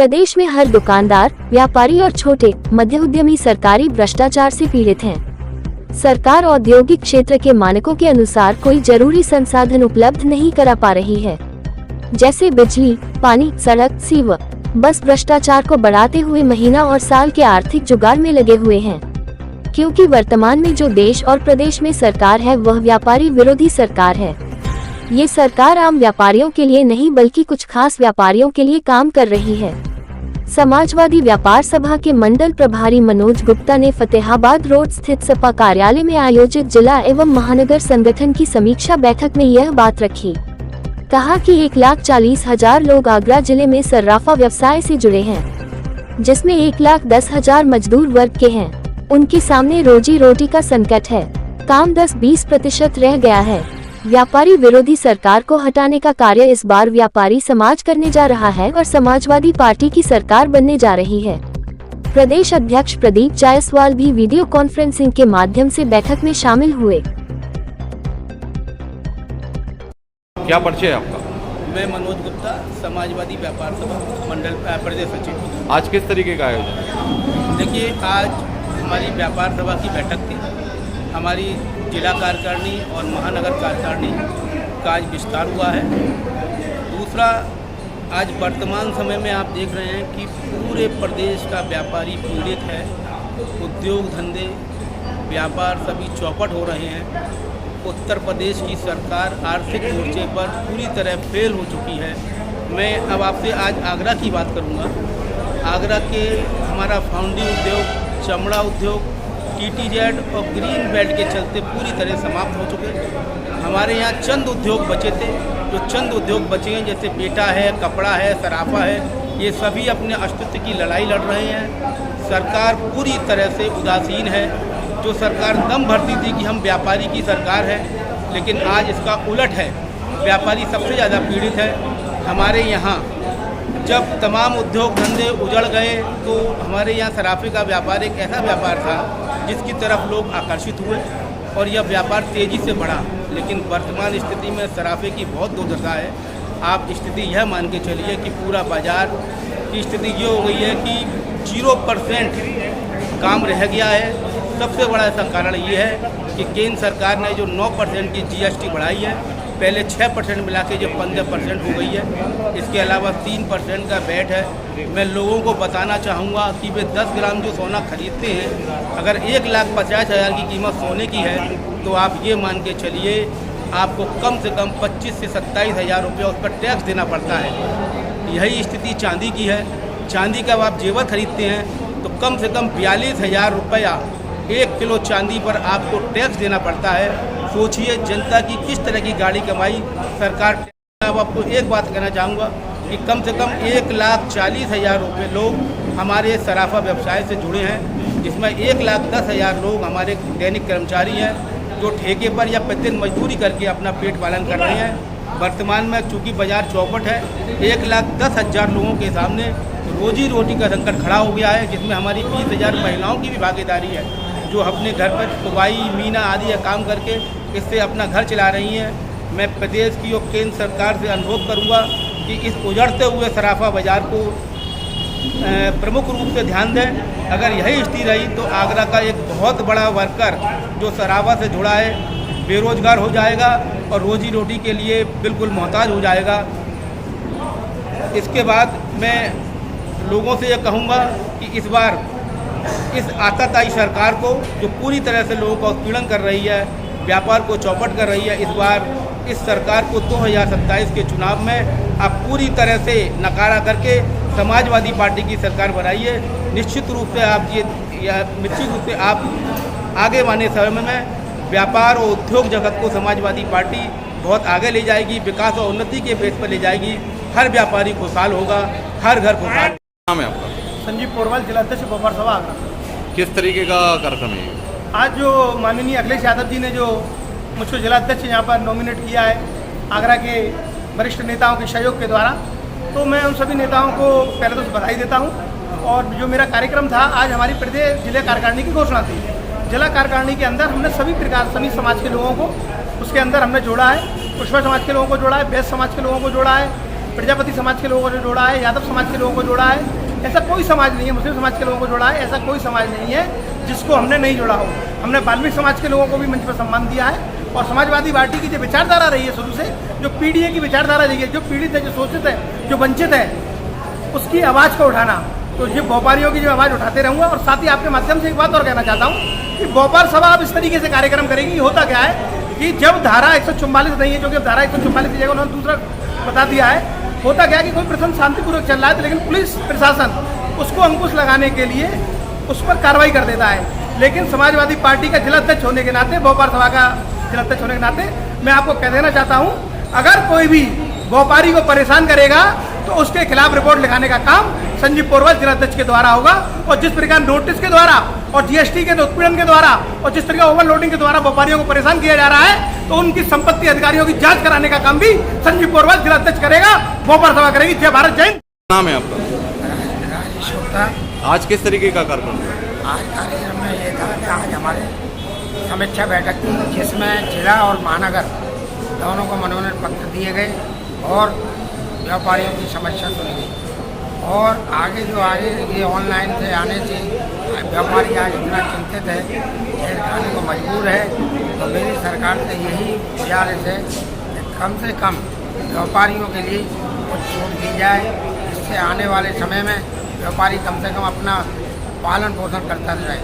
प्रदेश में हर दुकानदार, व्यापारी और छोटे मध्य उद्यमी सरकारी भ्रष्टाचार से पीड़ित हैं। सरकार औद्योगिक क्षेत्र के मानकों के अनुसार कोई जरूरी संसाधन उपलब्ध नहीं करा पा रही है, जैसे बिजली, पानी, सड़क, सीवर। बस भ्रष्टाचार को बढ़ाते हुए महीना और साल के आर्थिक जुगाड़ में लगे हुए हैं, क्योंकि वर्तमान में जो देश और प्रदेश में सरकार है वह व्यापारी विरोधी सरकार है। ये सरकार आम व्यापारियों के लिए नहीं बल्कि कुछ खास व्यापारियों के लिए काम कर रही है। समाजवादी व्यापार सभा के मंडल प्रभारी मनोज गुप्ता ने फतेहाबाद रोड स्थित सपा कार्यालय में आयोजित जिला एवं महानगर संगठन की समीक्षा बैठक में यह बात रखी। कहा कि 1,40,000 लोग आगरा जिले में सर्राफा व्यवसाय से जुड़े हैं, जिसमें 1,10,000 मजदूर वर्ग के हैं। उनके सामने रोजी रोटी का संकट है। काम 10-20% रह गया है। व्यापारी विरोधी सरकार को हटाने का कार्य इस बार व्यापारी समाज करने जा रहा है और समाजवादी पार्टी की सरकार बनने जा रही है। प्रदेश अध्यक्ष प्रदीप जायसवाल भी वीडियो कॉन्फ्रेंसिंग के माध्यम से बैठक में शामिल हुए। क्या परिचय है आपका? मैं मनोज गुप्ता, समाजवादी व्यापार सभा मंडल प्रदेश सचिव। आज किस तरीके का आयोजन? देखिए, आज हमारी व्यापार सभा की बैठक थी। हमारी जिला कार्यकारिणी और महानगर कार्यकारिणी का आज विस्तार हुआ है। दूसरा, आज वर्तमान समय में आप देख रहे हैं कि पूरे प्रदेश का व्यापारी पीड़ित है। उद्योग धंधे, व्यापार सभी चौपट हो रहे हैं। उत्तर प्रदेश की सरकार आर्थिक मोर्चे पर पूरी तरह फेल हो चुकी है। मैं अब आपसे आज आगरा की बात करूंगा। आगरा के हमारा फाउंडी उद्योग, चमड़ा उद्योग, टीटीजेड और ग्रीन बेल्ट के चलते पूरी तरह समाप्त हो चुके हैं। हमारे यहाँ चंद उद्योग बचे थे। जो चंद उद्योग बचे हैं, जैसे बेटा है, कपड़ा है, सराफा है, ये सभी अपने अस्तित्व की लड़ाई लड़ रहे हैं। सरकार पूरी तरह से उदासीन है। जो सरकार दम भरती थी कि हम व्यापारी की सरकार है, लेकिन आज इसका उलट है। व्यापारी सबसे ज़्यादा पीड़ित है। हमारे यहाँ जब तमाम उद्योग धंधे उजड़ गए तो हमारे यहाँ सराफे का व्यापार एक ऐसा व्यापार था जिसकी तरफ लोग आकर्षित हुए और यह व्यापार तेज़ी से बढ़ा। लेकिन वर्तमान स्थिति में सराफे की बहुत दुर्दशा है। आप स्थिति यह मान के चलिए कि पूरा बाजार की स्थिति ये हो गई है कि 0% काम रह गया है। सबसे बड़ा इसका कारण ये है कि केंद्र सरकार ने जो 9% की GST बढ़ाई है, पहले 6% मिला के जो 15% हो गई है। इसके अलावा 3% का वैट है। मैं लोगों को बताना चाहूँगा कि वे 10 ग्राम जो सोना खरीदते हैं, अगर 1,50,000 की कीमत सोने की है तो आप ये मान के चलिए आपको कम से कम 25 से 27,000 रुपये उस पर टैक्स देना पड़ता है। यही स्थिति चांदी की है। चांदी का आप जेवर खरीदते हैं तो कम से कम 42,000 रुपया 1 किलो चांदी पर आपको टैक्स देना पड़ता है। सोचिए जनता की किस तरह की गाड़ी कमाई सरकार। अब आपको एक बात कहना चाहूँगा कि कम से कम 1,40,000 रुपये लोग हमारे सराफा व्यवसाय से जुड़े हैं, जिसमें 1,10,000 लोग हमारे दैनिक कर्मचारी हैं जो ठेके पर या प्रतिदिन मजदूरी करके अपना पेट पालन कर रहे हैं। वर्तमान में चूँकि बाजार चौपट है, 1,10,000 लोगों के सामने रोजी रोटी का संकट खड़ा हो गया है, जिसमें हमारी 20,000 महिलाओं की भी भागीदारी है जो अपने घर पर सुबाई, मीना आदि का काम करके इससे अपना घर चला रही हैं। मैं प्रदेश की और केंद्र सरकार से अनुरोध करूंगा कि इस उजड़ते हुए सराफा बाज़ार को प्रमुख रूप से ध्यान दें। अगर यही स्थिति रही तो आगरा का एक बहुत बड़ा वर्कर जो सराफा से जुड़ा है बेरोजगार हो जाएगा और रोजी रोटी के लिए बिल्कुल मोहताज हो जाएगा। इसके बाद मैं लोगों से यह कहूँगा कि इस बार इस आताताई सरकार को, जो पूरी तरह से लोगों का उत्पीड़न कर रही है, व्यापार को चौपट कर रही है, इस बार इस सरकार को 2027 के चुनाव में आप पूरी तरह से नकारा करके समाजवादी पार्टी की सरकार बनाइए। निश्चित रूप से आप आगे आने समय में व्यापार और उद्योग जगत को समाजवादी पार्टी बहुत आगे ले जाएगी, विकास और उन्नति के बेस पर ले जाएगी। हर व्यापारी खुशहाल होगा, हर घर खुशहाल। नाम है आपका? संजीव पोरवाल, जिला अध्यक्ष व्यापार सभा आगरा। किस तरीके का कार्यक्रम है? आज जो माननीय अखिलेश यादव जी ने जो मुझको जिला अध्यक्ष यहाँ पर नॉमिनेट किया है आगरा के वरिष्ठ नेताओं के सहयोग के द्वारा, तो मैं उन सभी नेताओं को पहले तो बधाई देता हूँ। और जो मेरा कार्यक्रम था, आज हमारी प्रदेश जिला कार्यकारिणी की घोषणा थी। जिला कार्यकारिणी के अंदर हमने सभी समाज के लोगों को उसके अंदर हमने जोड़ा है। पुष्पा समाज के लोगों को जोड़ा है, बैस समाज के लोगों को जोड़ा है, प्रजापति समाज के लोगों को जोड़ा है, यादव समाज के लोगों को जोड़ा है। ऐसा कोई समाज नहीं है, मुस्लिम समाज के लोगों को जोड़ा है, ऐसा कोई समाज नहीं है जिसको हमने नहीं जोड़ा हो। हमने वाल्मीकि समाज के लोगों को भी मंच पर सम्मान दिया है और समाजवादी पार्टी की जो विचारधारा रही है शुरू से, जो पीडीए की विचारधारा रही है, जो पीड़ित है, जो शोषित है, जो वंचित है, उसकी आवाज़ को उठाना, तो ये व्यापारियों की जो आवाज़ उठाते रहूँगा। और साथ ही आपके माध्यम से एक बात और कहना चाहता हूँ कि व्यापार सभा अब इस तरीके से कार्यक्रम करेगी। होता क्या है कि जब धारा 144 नहीं है, जो कि अब धारा 144 की जगह उन्होंने दूसरा बता दिया है, होता क्या है कि कोई प्रश्न शांतिपूर्वक चल रहा है, लेकिन पुलिस प्रशासन उसको अंकुश लगाने के लिए उस पर कार्रवाई कर देता है। लेकिन समाजवादी पार्टी का जिलाध्यक्ष होने के नाते, व्यापार सभा का जिलाध्यक्ष होने के नाते मैं आपको कह देना चाहता हूँ, अगर कोई भी व्यापारी को परेशान करेगा तो उसके खिलाफ रिपोर्ट लिखाने का काम संजीव पोरवल जिलाध्यक्ष के द्वारा होगा। और जिस प्रकार नोटिस के द्वारा और जीएसटी के उत्पीड़न के द्वारा और जिस तरह ओवरलोडिंग के द्वारा व्यापारियों को परेशान किया जा रहा है, तो उनकी संपत्ति अधिकारियों की जांच कराने का काम भी संजीव पोरवल जिलाध्यक्ष करेगा, व्यापार सभा करेगी। जय भारत, जय हिंद। नाम है आपका? राजेश गुप्ता। आज किस तरीके का कार्यक्रम है? आज कार्यक्रम में ये था कि आज हमारे समीक्षा बैठक थी, जिसमें जिला और महानगर दोनों को मनोनयन पत्र दिए गए और व्यापारियों की समस्या सुनी गई। और आगे ये ऑनलाइन से आने से व्यापारी आज इतना चिंतित है, शेर खाने को मजबूर है। तो मेरी सरकार से यही गुजारिश है कि कम से कम व्यापारियों के लिए कुछ छूट दी जाए, जिससे आने वाले समय में व्यापारी कम से कम अपना पालन पोषण करता रहे।